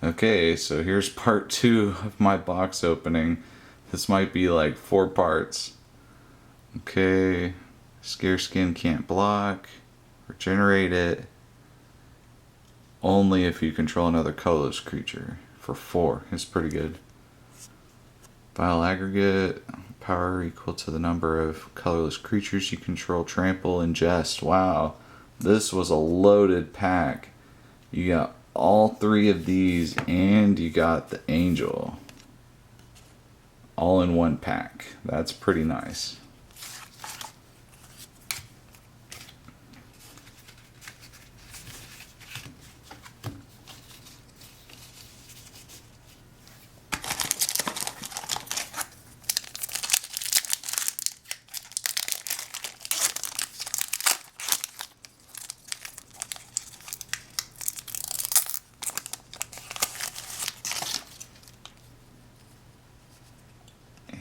Okay, so here's part 2 of my box opening. This might be like 4 parts. Okay, Scare Skin can't block. Regenerate it. Only if you control another colorless creature. For 4. It's pretty good. Vile Aggregate. Power equal to the number of colorless creatures you control. Trample, Ingest. Wow. This was a loaded pack. You got all 3 of these and you got the Angel. All in one pack. That's pretty nice.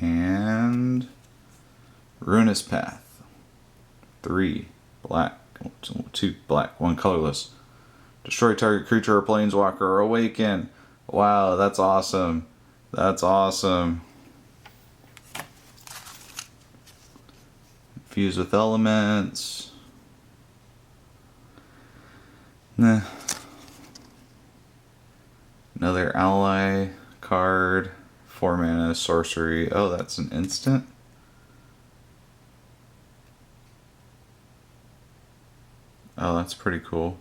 And Ruinous Path. 3 black, 2 black, 1 colorless. Destroy target creature or planeswalker or awaken. Wow, that's awesome. That's awesome. Fuse with elements. Nah. Another ally card. 4 mana, sorcery. Oh, that's an instant? Oh, that's pretty cool.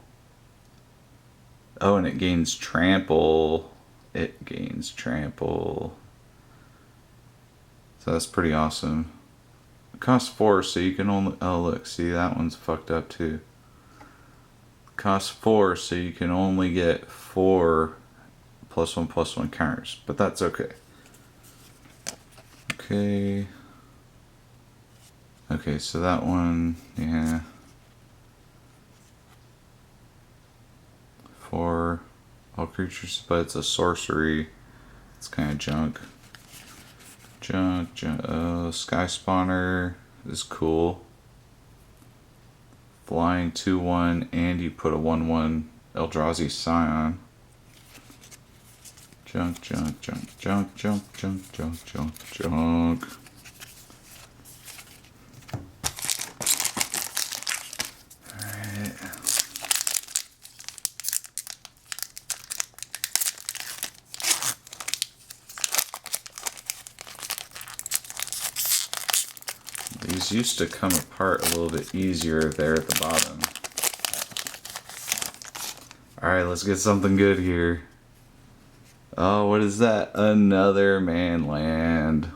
Oh, and it gains trample. It gains trample. So that's pretty awesome. It costs 4, so you can only... Oh, look, see, that one's fucked up too. It costs 4, so you can only get 4 +1/+1 counters. But that's okay. Okay. Okay, so that one, yeah. 4 all creatures, but it's a sorcery. It's kind of junk. Junk. Oh, Sky Spawner is cool. Flying 2/1, and you put a 1/1 Eldrazi Scion. Junk. Alright. These used to come apart a little bit easier there at the bottom. Alright, let's get something good here. Oh, what is that? Another Manland.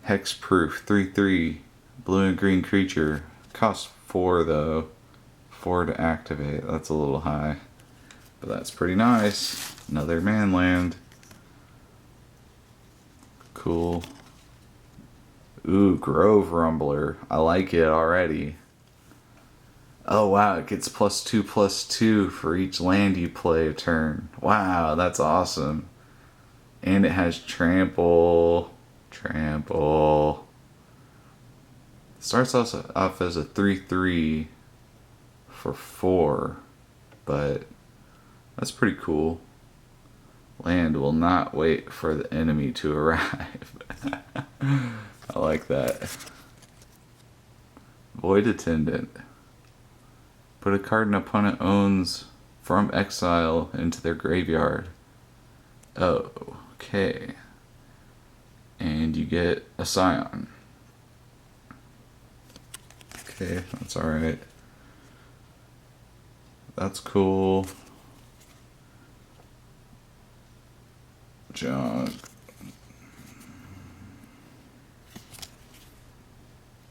Hexproof, 3/3. Blue and green creature. Costs 4 though. 4 to activate. That's a little high. But that's pretty nice. Another Manland. Cool. Ooh, Grove Rumbler. I like it already. Oh wow, it gets +2/+2 for each land you play a turn. Wow, that's awesome. And it has trample. Trample. Starts off as a 3/3 for 4, but that's pretty cool. Land will not wait for the enemy to arrive. I like that. Void Attendant. Put a card an opponent owns from exile into their graveyard. Oh, okay. And you get a Scion. Okay, that's alright. That's cool. Junk.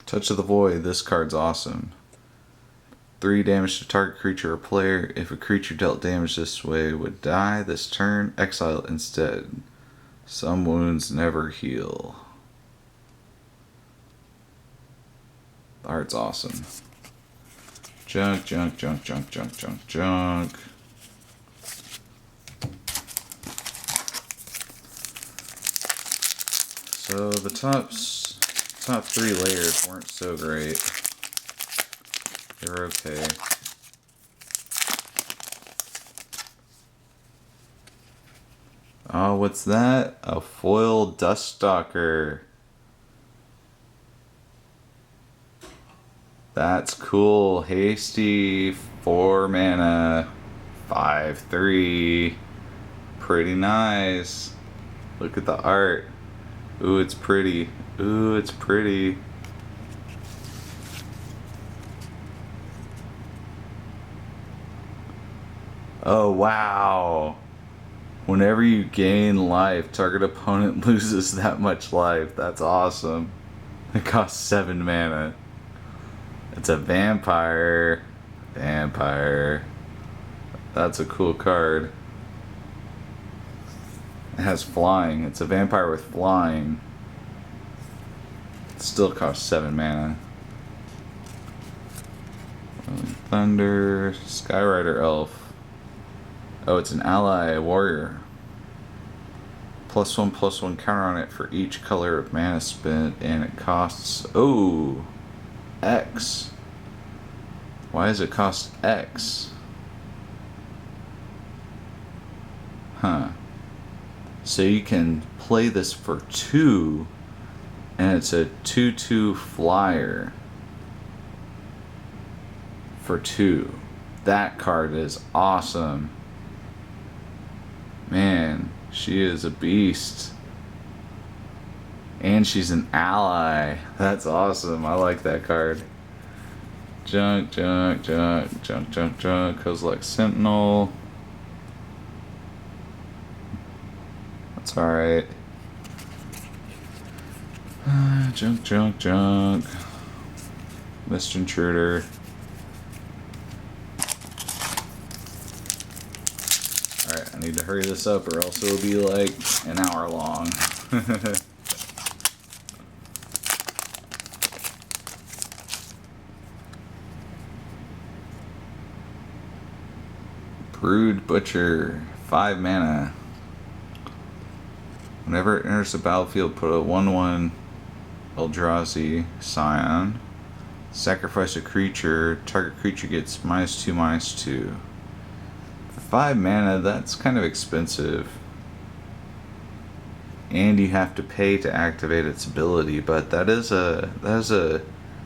Touch of the Void. This card's awesome. 3 damage to target creature or player. If a creature dealt damage this way would die this turn, exile it instead. Some wounds never heal. The art's awesome. Junk. So the top 3 layers weren't so great. They were okay. Oh, what's that? A foil Duststalker. That's cool. Hasty, 4 mana, 5/3. Pretty nice. Look at the art. Ooh, it's pretty. Ooh, it's pretty. Oh, wow. Whenever you gain life, target opponent loses that much life. That's awesome. It costs 7 mana. It's a vampire. Vampire. That's a cool card. It has flying. It's a vampire with flying. It still costs 7 mana. Thunder. Skyrider Elf. Oh, it's an ally warrior. +1/+1 counter on it for each color of mana spent, and it costs, oh, X. Why does it cost X? Huh. So you can play this for 2, and it's a 2/2 flyer for 2. That card is awesome. Man, she is a beast. And she's an ally. That's awesome. I like that card. Junk. Kozilek Sentinel. That's alright. Junk. Mist Intruder. Alright, I need to hurry this up or else it'll be like an hour long. Brood Butcher, 5 mana. Whenever it enters the battlefield, put a 1/1 Eldrazi Scion. Sacrifice a creature. Target creature gets -2/-2. For 5 mana, that's kind of expensive. And you have to pay to activate its ability, but that is a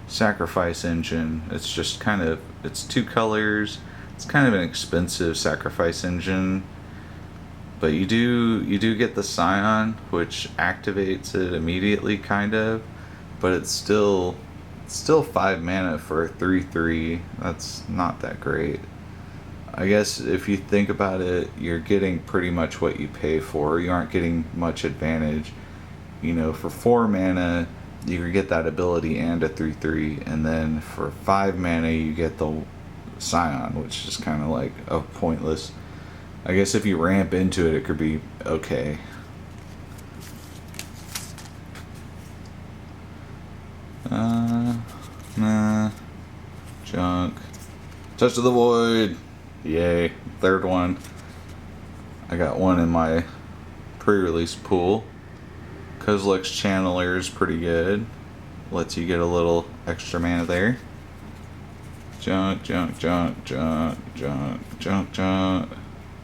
sacrifice engine. It's just kind of, it's 2 colors. It's kind of an expensive sacrifice engine, but you do get the Scion, which activates it immediately, kind of. But it's still 5 mana for a 3/3. That's not that great. I guess if you think about it, you're getting pretty much what you pay for. You aren't getting much advantage. You know, for 4 mana, you can get that ability and a 3/3, and then for 5 mana, you get the Scion, which is kind of like a pointless. I guess if you ramp into it, it could be okay. Nah. Junk. Touch of the Void. Yay. 3rd one. I got one in my pre-release pool. Kozilek's Channeler is pretty good. Lets you get a little extra mana there. Junk.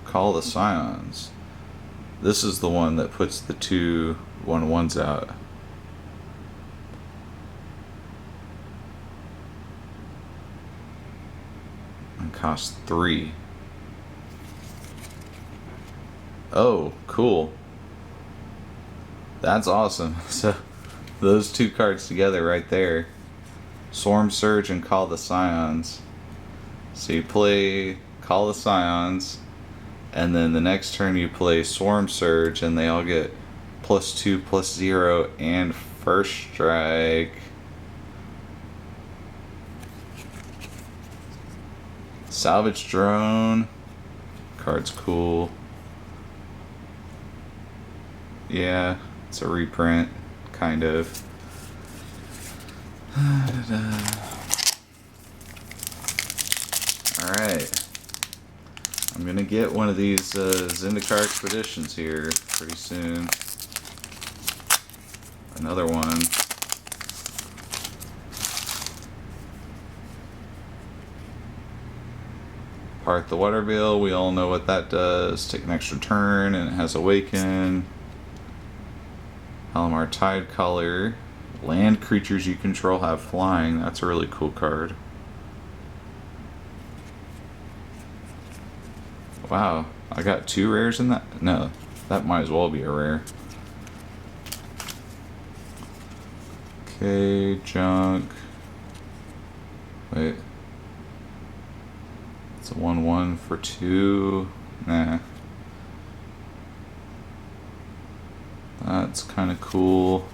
Call the Scions. This is the one that puts the 2 1/1s out. And costs 3. Oh, cool. That's awesome. So, those 2 cards together right there. Swarm Surge and Call the Scions. So you play Call the Scions, and then the next turn you play Swarm Surge, and they all get +2/+0 and First Strike. Salvage Drone. Card's cool. Yeah, it's a reprint, kind of. Alright. I'm gonna get one of these Zendikar expeditions here pretty soon. Another one. Hearth the Waterveil, we all know what that does. Take an extra turn, and it has Awaken. Halimar Tide Color. Land creatures you control have flying. That's a really cool card. Wow, I got 2 rares in that? No, that might as well be a rare. Okay, junk. Wait. It's a 1/1 for 2. Nah. That's kind of cool.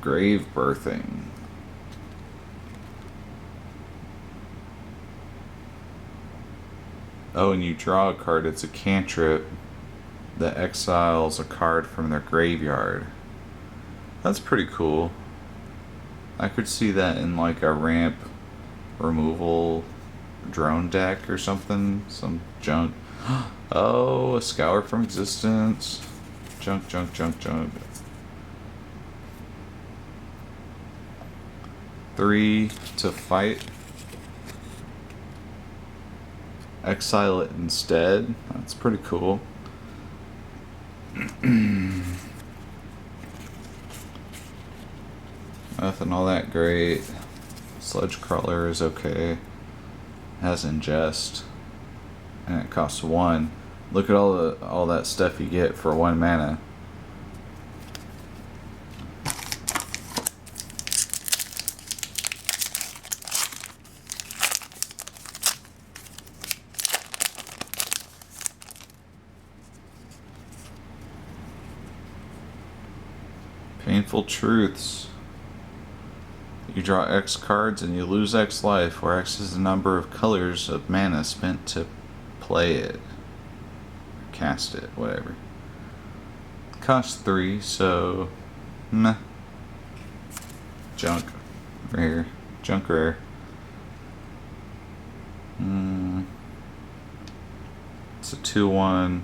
Grave Birthing. Oh, and you draw a card. It's a cantrip that exiles a card from their graveyard. That's pretty cool. I could see that in like a ramp removal drone deck or something. Some junk. Oh, a Scour from Existence. Junk, junk, junk, junk. 3 to fight. Exile it instead. That's pretty cool. Nothing all that great. Sludge Crawler is okay. Has Ingest. And it costs 1. Look at all that stuff you get for 1 mana. Painful Truths. You draw X cards and you lose X life, where X is the number of colors of mana spent to play it. Cast it, whatever. Costs 3, so meh. Junk. Rare. Junk rare. It's a 2/1.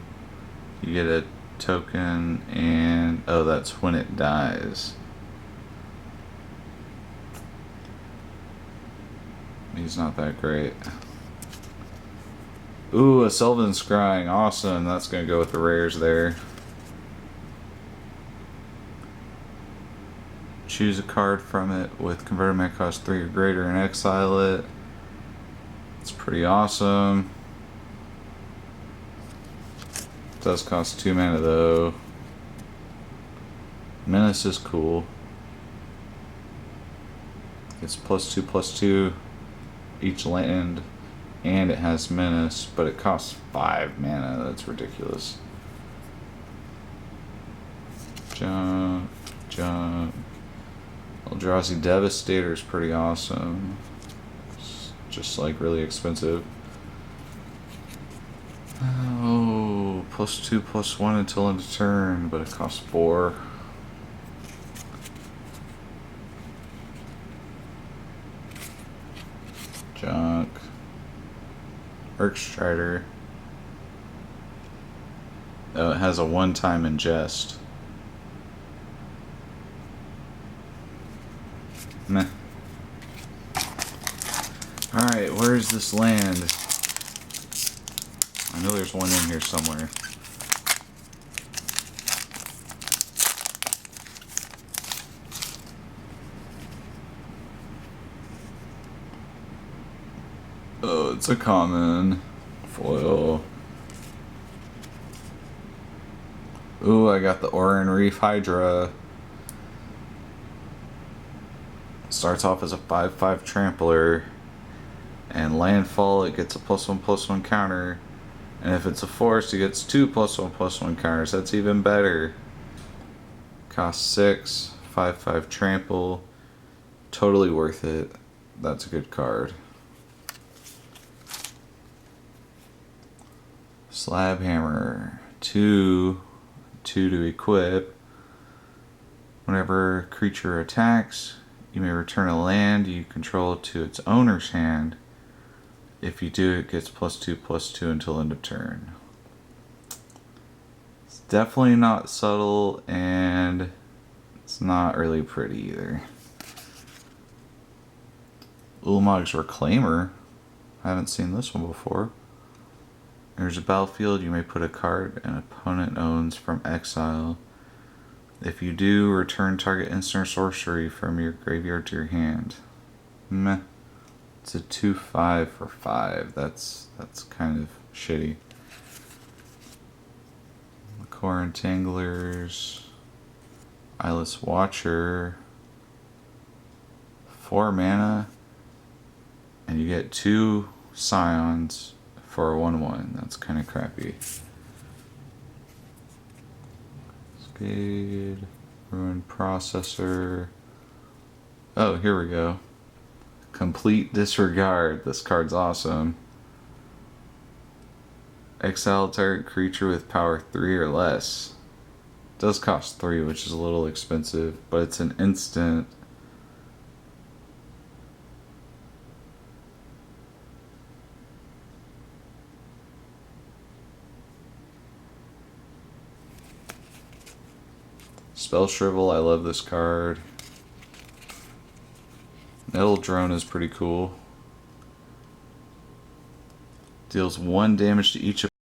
You get a token, and oh, that's when it dies. He's not that great. Ooh, a Sylvan Scrying. Awesome. That's going to go with the rares there. Choose a card from it with converted mana cost 3 or greater and exile it. It's pretty awesome. It does cost 2 mana though. Menace is cool. It's +2/+2 each land, and it has Menace, but it costs 5 mana. That's ridiculous. Jump, jump. Eldrazi Devastator is pretty awesome. It's just like really expensive. Oh, +2/+1 until end of turn, but it costs 4. Junk. Urkstrider. Oh, it has a one-time ingest. Meh. Alright, where's this land? I know there's one in here somewhere. Oh, it's a common foil. Ooh, I got the Oran Reef Hydra. Starts off as a 5/5 trampler, and landfall it gets a +1/+1 counter, and if it's a forest it gets 2 +1/+1 counters. That's even better. Costs 6, 5/5 trample. Totally worth it. That's a good card. Slab Hammer. 2 to equip. Whenever a creature attacks, you may return a land you control to its owner's hand. If you do, it gets +2/+2 until end of turn. It's definitely not subtle, and it's not really pretty either. Ulamog's Reclaimer I haven't seen this one before. There's a battlefield. You may put a card an opponent owns from exile. If you do, return target instant or sorcery from your graveyard to your hand. Meh. It's a 2/5 for 5. That's kind of shitty. Core Entanglers. Eyeless Watcher. 4 mana. And you get 2 Scions for a 1/1. That's kind of crappy. Spade. Ruin Processor. Oh, here we go. Complete Disregard. This card's awesome. Exile target creature with power 3 or less. It does cost 3, which is a little expensive, but it's an instant. Spell Shrivel, I love this card. Nettle Drone is pretty cool. Deals 1 damage to each